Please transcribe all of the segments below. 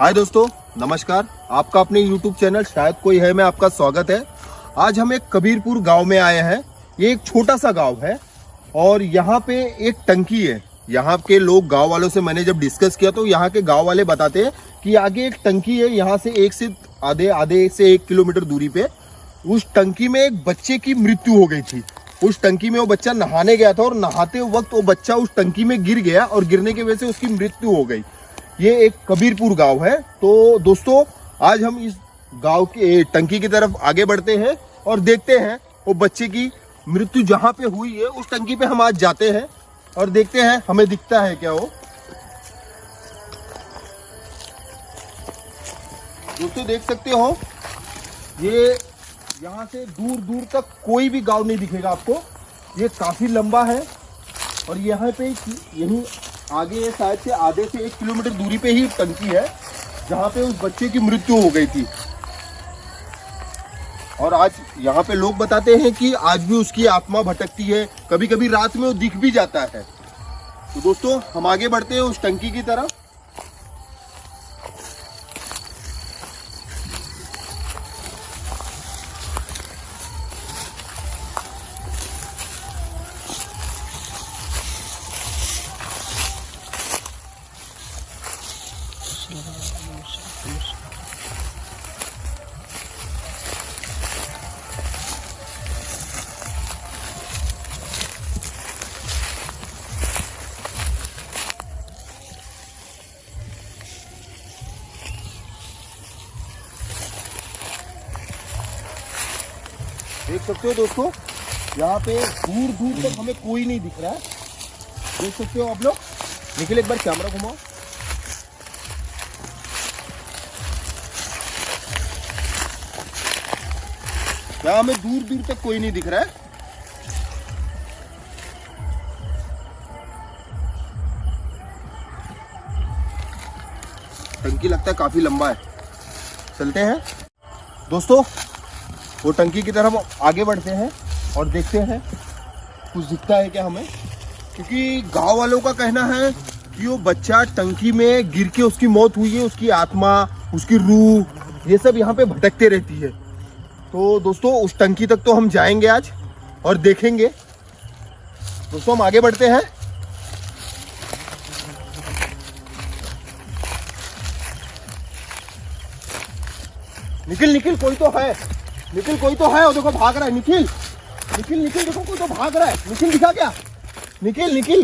हाय दोस्तों, नमस्कार। आपका अपने YouTube चैनल शायद कोई है में आपका स्वागत है। आज हम एक कबीरपुर गांव में आए हैं। ये एक छोटा सा गांव है और यहाँ पे एक टंकी है। यहाँ के लोग, गांव वालों से मैंने जब डिस्कस किया तो यहाँ के गांव वाले बताते हैं कि आगे एक टंकी है, यहाँ से आधे से 1 किलोमीटर दूरी पे। उस टंकी में एक बच्चे की मृत्यु हो गई थी। उस टंकी में वो बच्चा नहाने गया था और नहाते वक्त वो बच्चा उस टंकी में गिर गया और गिरने की वजह से उसकी मृत्यु हो गई। ये एक कबीरपुर गांव है। तो दोस्तों, आज हम इस गांव के टंकी की तरफ आगे बढ़ते हैं और देखते हैं वो बच्चे की मृत्यु जहां पे हुई है उस टंकी पे हम आज जाते हैं और देखते हैं हमें दिखता है क्या वो। दोस्तों देख सकते हो, ये यहाँ से दूर दूर तक कोई भी गांव नहीं दिखेगा आपको। ये काफी लंबा है और यहाँ पे यही आगे शायद से आधे से 1 किलोमीटर दूरी पे ही टंकी है जहाँ पे उस बच्चे की मृत्यु हो गई थी। और आज यहाँ पे लोग बताते हैं कि आज भी उसकी आत्मा भटकती है, कभी कभी रात में वो दिख भी जाता है। तो दोस्तों, हम आगे बढ़ते हैं उस टंकी की तरफ। देख सकते हो दोस्तों, यहाँ पे दूर दूर तक हमें कोई नहीं दिख रहा है। देख सकते हो आप लोग। निखिल, एक बार कैमरा घुमाओ। यहाँ हमें दूर दूर तक कोई नहीं दिख रहा है। टंकी लगता है काफी लंबा है। चलते हैं दोस्तों, वो टंकी की तरफ आगे बढ़ते हैं और देखते हैं कुछ दिखता है क्या हमें। क्योंकि गांव वालों का कहना है कि वो बच्चा टंकी में गिर के उसकी मौत हुई है, उसकी आत्मा, उसकी रूह, ये सब यहाँ पे भटकते रहती है। तो दोस्तों, उस टंकी तक तो हम जाएंगे आज और देखेंगे। दोस्तों, हम आगे बढ़ते हैं। निखिल निखिल, कोई तो है। निखिल, कोई तो है। वो देखो भाग रहा है। निखिल निखिल निखिल, देखो कोई तो भाग रहा है। निखिल दिखा क्या? निखिल निखिल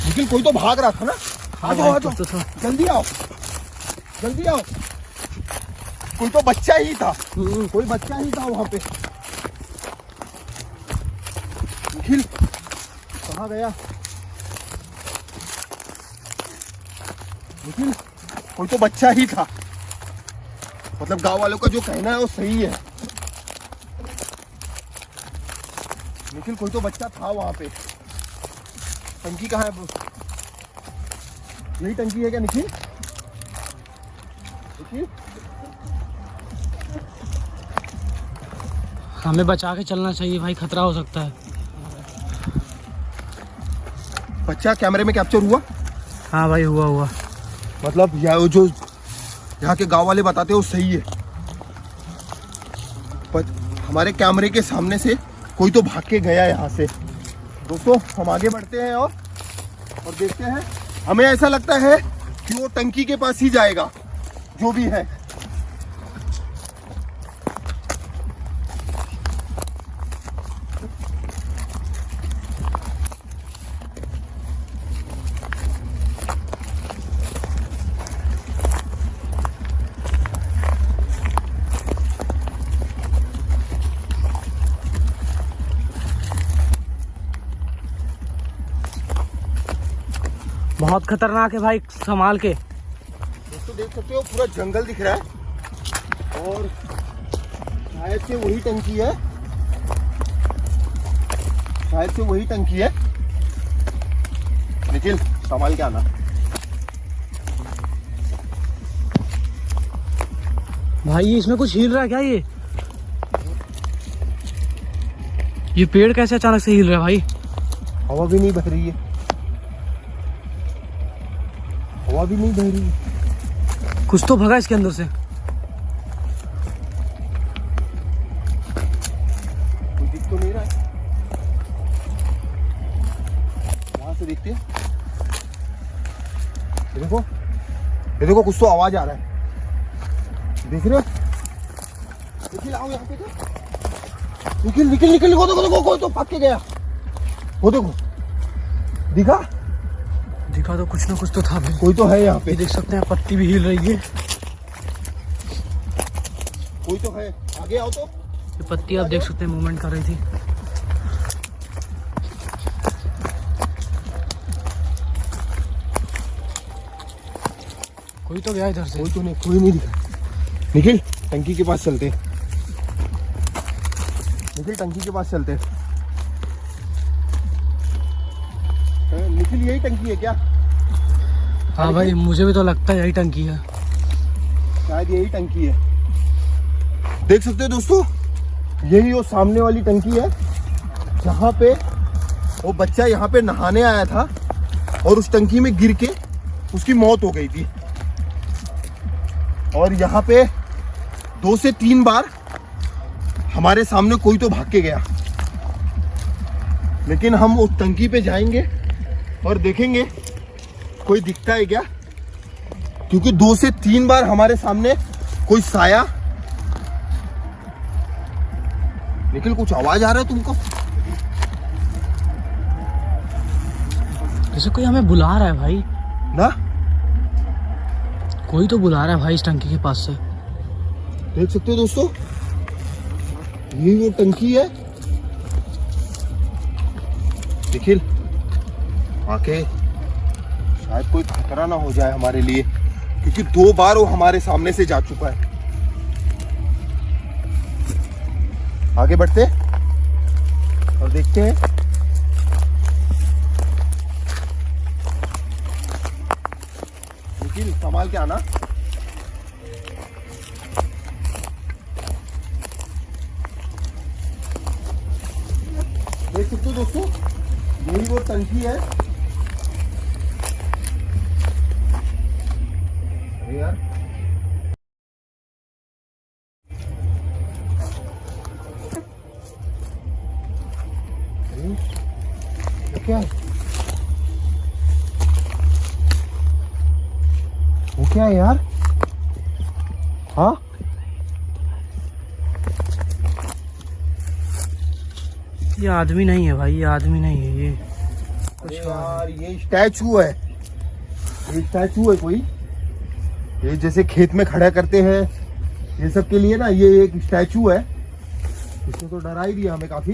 निखिल, कोई तो भाग रहा था ना। आ जाओ आ जाओ, जल्दी आओ जल्दी आओ। कोई तो बच्चा ही था, कोई बच्चा ही था वहां पे। निखिल कहाँ गया? निखिल, कोई तो बच्चा ही था। मतलब गांव वालों का जो कहना है वो सही है। निखिल, कोई तो बच्चा था वहां पे। टंकी कहाँ है? यही टंकी है क्या निखिल? निखिल, हमें बचा के चलना चाहिए भाई, खतरा हो सकता है। बच्चा कैमरे में कैप्चर हुआ? हाँ भाई, हुआ। मतलब जो यहाँ के गांव वाले बताते हैं वो सही है। पर हमारे कैमरे के सामने से कोई तो भाग के गया यहाँ से। दोस्तों, हम आगे बढ़ते हैं और देखते हैं। हमें ऐसा लगता है कि वो टंकी के पास ही जाएगा, जो भी है। बहुत खतरनाक है भाई, संभाल के। दोस्तों देख सकते हो, पूरा जंगल दिख रहा है और शायद से वही टंकी है। शायद से वही टंकी है। निखिल, संभाल के आना। भाई इसमें कुछ हिल रहा है क्या? ये पेड़ कैसे अचानक से हिल रहा है भाई? हवा भी नहीं बह रही है। हवा भी नहीं बह रही। कुछ तो भगा इसके अंदर से। कोई दिख तो नहीं रहा है। वहां से देखते हैं। ये देखो कुछ तो आवाज आ रहा है, देख रहे हो? निखिल आओ यहाँ पे तो। निखिल निखिल निखिल, देखो कोई तो भाग के गया। वो देखो, दिखा तो कुछ ना कुछ तो था भाई। कोई तो है यहाँ पे, ये देख सकते हैं पत्ती भी हिल रही है। कोई तो है, आगे आओ तो। ये पत्ती आप देख सकते हैं मूवमेंट कर रही थी। कोई तो गया इधर से। कोई नहीं दिखा। निखिल टंकी के पास चलते। निखिल यही टंकी है क्या? हाँ भाई, मुझे भी तो लगता है यही टंकी है। शायद यही टंकी है। देख सकते हो दोस्तों, यही वो सामने वाली टंकी है जहाँ पे वो बच्चा यहाँ पे नहाने आया था और उस टंकी में गिर के उसकी मौत हो गई थी। और यहाँ पे 2 से 3 बार हमारे सामने कोई तो भाग के गया, लेकिन हम उस टंकी पे जाएंगे और देखेंगे कोई दिखता है क्या, क्योंकि 2 से 3 बार हमारे सामने कोई साया। निखिल कुछ आवाज आ रहा है तुमको? जैसे कोई हमें बुला रहा है भाई ना, कोई तो बुला रहा है भाई इस टंकी के पास से। देख सकते हो दोस्तों, ये वो टंकी है। निखिल आके, शायद कोई खतरा ना हो जाए हमारे लिए, क्योंकि 2 बार वो हमारे सामने से जा चुका है। आगे बढ़ते और देखते हैं। निखिल संभाल के आना। देख सकते हो दोस्तों, यही वो टंकी है। अरे यार, ये क्या है? वो क्या है यार? हाँ, ये आदमी नहीं है भाई, ये आदमी नहीं है। ये अरे यार ये स्टैचू है। ये स्टैचू है कोई, ये जैसे खेत में खड़ा करते हैं ये सब के लिए ना, ये एक स्टैचू है। इसने तो डरा ही दिया हमें काफी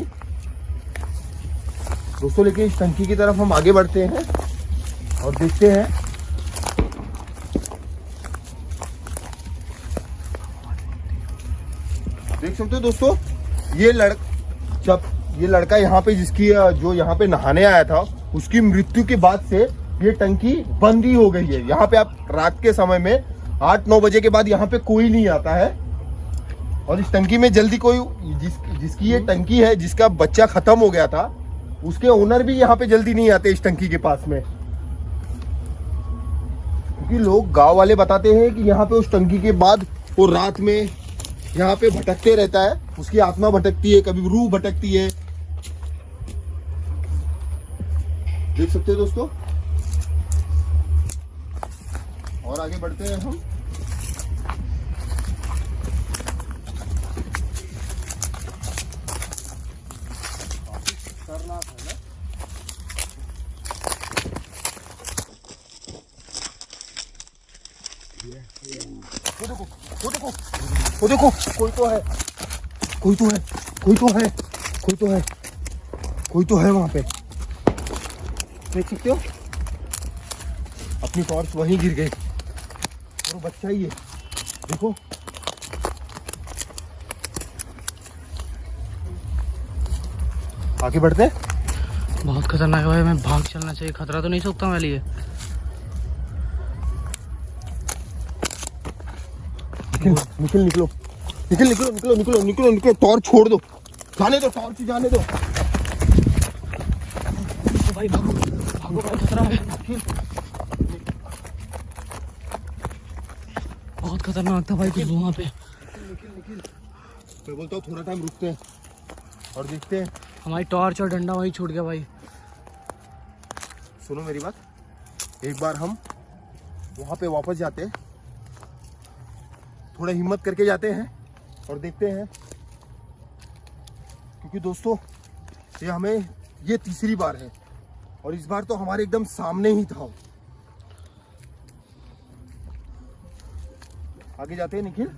दोस्तों। लेकिन इस टंकी की तरफ हम आगे बढ़ते हैं और देखते हैं। देख सकते हो दोस्तों, ये लड़का यहाँ पे जिसकी जो यहाँ पे नहाने आया था, उसकी मृत्यु के बाद से ये टंकी बंद ही हो गई है। यहाँ पे आप रात के समय में 8-9 बजे के बाद यहाँ पे कोई नहीं आता है। और इस टंकी में जल्दी कोई जिसकी ये टंकी है, जिसका बच्चा खत्म हो गया था, उसके ओनर भी यहाँ पे जल्दी नहीं आते इस टंकी के पास में, क्योंकि लोग गांव वाले बताते हैं कि यहाँ पे उस टंकी के बाद वो रात में यहाँ पे भटकते रहता है। उसकी आत्मा भटकती है, कभी रूह भटकती है। देख सकते हो दोस्तों, और आगे बढ़ते हैं हम। खतरनाक है ना? वो देखो कोई तो है, कोई तो है वहां पे। देख सकते हो, अपनी टॉर्च वहीं गिर गई और वो बच्चा ही है। देखो आगे बढ़ते। बहुत खतरनाक है भाई, हमें भाग चलना चाहिए। खतरा तो नहीं सकता मैं लिए। निकलो। टॉर्च छोड़ दो, जाने दो, टॉर्च जाने दो। भाई भागो भाई, खतरा है। बहुत खतरनाक था भाई कुछ वहाँ पे। निखिल मैं बोलता हूँ थोड़ा टाइम रुकते हैं और देखते हैं। हमारी टॉर्च और डंडा वहीं छूट गया भाई। सुनो मेरी बात, एक बार हम वहाँ पे वापस जाते हैं, थोड़ा हिम्मत करके जाते हैं और देखते हैं, क्योंकि दोस्तों ये तीसरी बार है और इस बार तो हमारे एकदम सामने ही था। आगे जाते हैं निखिल,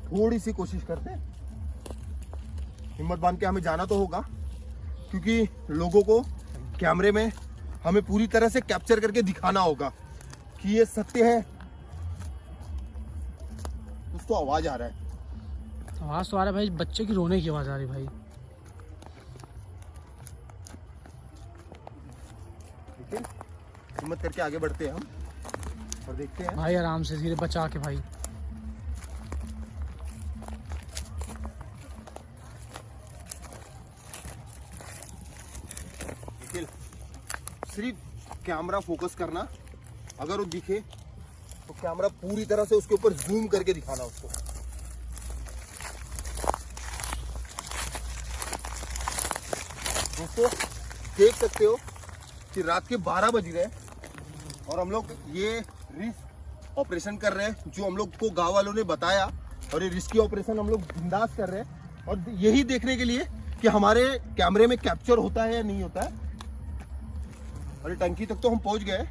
थोड़ी सी कोशिश करते हैं, हिम्मत बांध के हमें जाना तो होगा, क्योंकि लोगों को कैमरे में हमें पूरी तरह से कैप्चर करके दिखाना होगा कि ये सत्य है। कुछ तो आवाज आ रहा है। आवाज तो आ रहा है भाई, बच्चे की रोने की आवाज आ रही भाई। ठीक है, हिम्मत करके आगे बढ़ते हैं हम और देखते हैं भाई आराम से धीरे बचा के भाई। निखिल सिर्फ कैमरा फोकस करना, अगर वो दिखे तो कैमरा पूरी तरह से उसके ऊपर जूम करके दिखाना उसको। दोस्तों देख सकते हो कि रात के 12 बज गए और हम लोग ये रिस्क ऑपरेशन कर रहे हैं जो हम लोग को गांव वालों ने बताया, और ये रिस्की ऑपरेशन हम लोग बिंदास कर रहे हैं और यही देखने के लिए कि हमारे कैमरे में कैप्चर होता है या नहीं होता है। और टंकी तक तो हम पहुंच गए,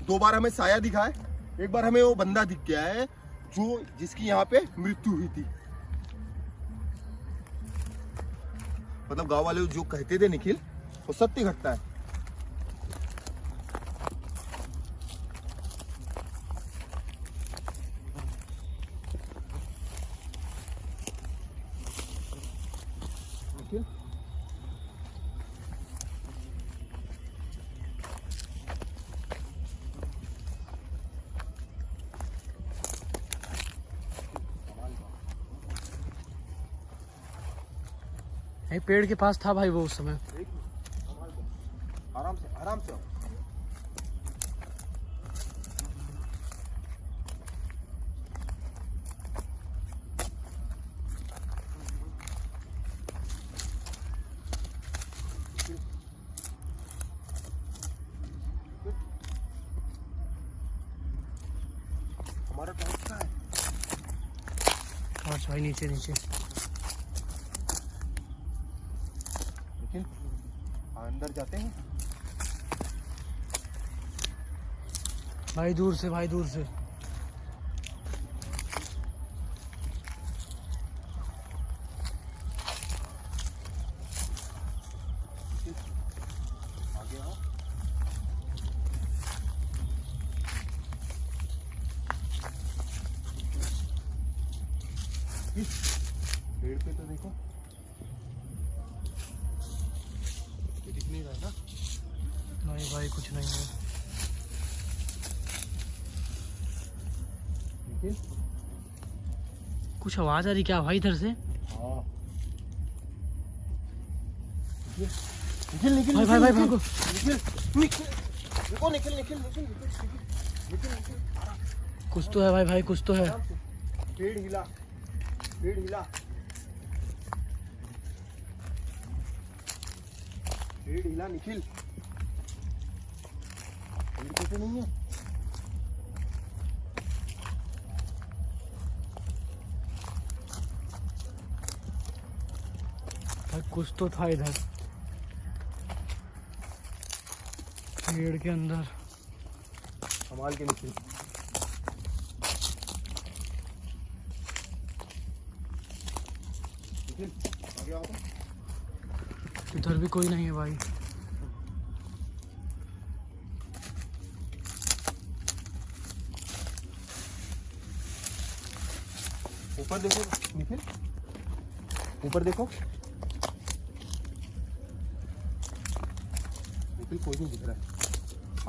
2 बार हमें साया दिखा है, एक बार हमें वो बंदा दिख गया है जिसकी यहाँ पे मृत्यु हुई थी। मतलब गांव वाले जो कहते थे निखिल, वो सत्य घटना है। निखिल भाई पेड़ के पास था भाई वो उस समय। आराम से आराम से। हमारा टॉर्च कहाँ है? टॉर्च भाई नीचे नीचे। निखिल अंदर जाते हैं। भाई दूर से भाई दूर से। आगे आओ। पेड़ पे तो देखो, ये दिख नहीं रहा है ना। नहीं भाई कुछ नहीं है। निखिल कुछ आवाज आ रही क्या भाई इधर से? हाँ निखिल निखिल भाई भाई भाई भागो। निखिल निखिल देखो, निखिल निखिल निखिल निखिल निखिल निखिल। कुछ तो है भाई, भाई कुछ तो है। आराम से। पेड़ हिला, पेड़ हिला, पेड़ हिला निखिल। पेड़ कैसे नहीं है? भाई कुछ तो था इधर पेड़ के अंदर। संभाल के निखिल। निखिल आगे आओ तो। इधर भी कोई नहीं है भाई। ऊपर देखो निखिल, ऊपर देखो निखिल, कोई नहीं दिख रहा है।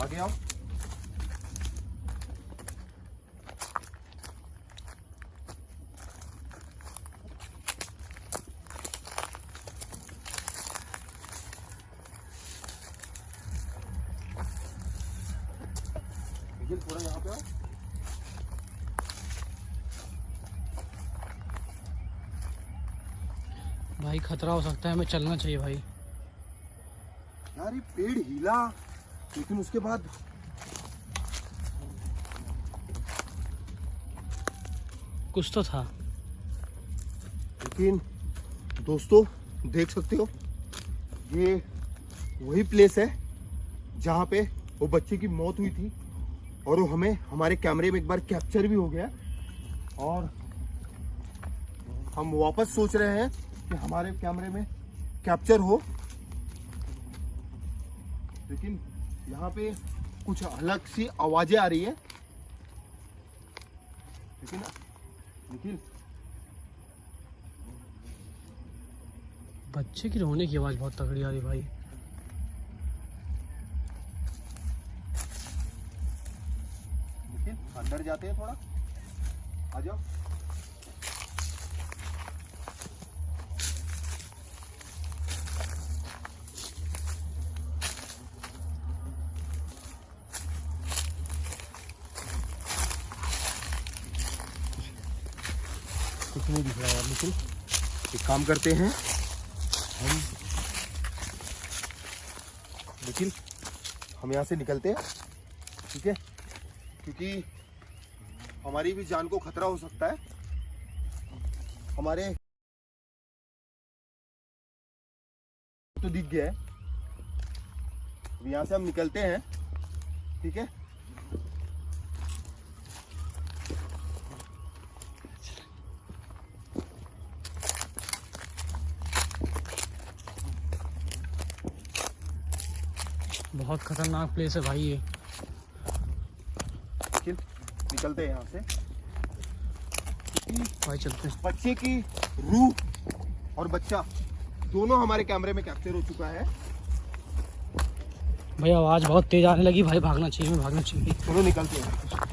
आगे आओ। निखिल थोड़ा यहाँ पे आओ। भाई खतरा हो सकता है, हमें चलना चाहिए भाई। यार ये पेड़ हिला, लेकिन उसके बाद कुछ तो था। लेकिन दोस्तों देख सकते हो, ये वही प्लेस है जहाँ पे वो बच्चे की मौत हुई थी, और वो हमें हमारे कैमरे में एक बार कैप्चर भी हो गया। और हम वापस सोच रहे हैं कि हमारे कैमरे में कैप्चर हो, लेकिन यहाँ पे कुछ अलग सी आवाजें आ रही है। लेकिन बच्चे की रोने की आवाज बहुत तगड़ी आ रही भाई। लेकिन अंदर जाते हैं थोड़ा, आ जाओ। कुछ नहीं दिख रहा यार, लेकिन एक काम करते हैं हम, लेकिन हम यहाँ से निकलते हैं, ठीक है, क्योंकि हमारी भी जान को खतरा हो सकता है। हमारे तो दिख गया है, अब यहाँ से हम निकलते हैं, ठीक है। बहुत खतरनाक प्लेस है भाई ये। चल निकलते हैं यहाँ से। भाई चलते हैं। बच्चे की रूह और बच्चा दोनों हमारे कैमरे में कैप्चर हो चुका है। भाई आवाज बहुत तेज आने लगी भाई, भागना चाहिए, भागना चाहिए। चलो निकलते हैं।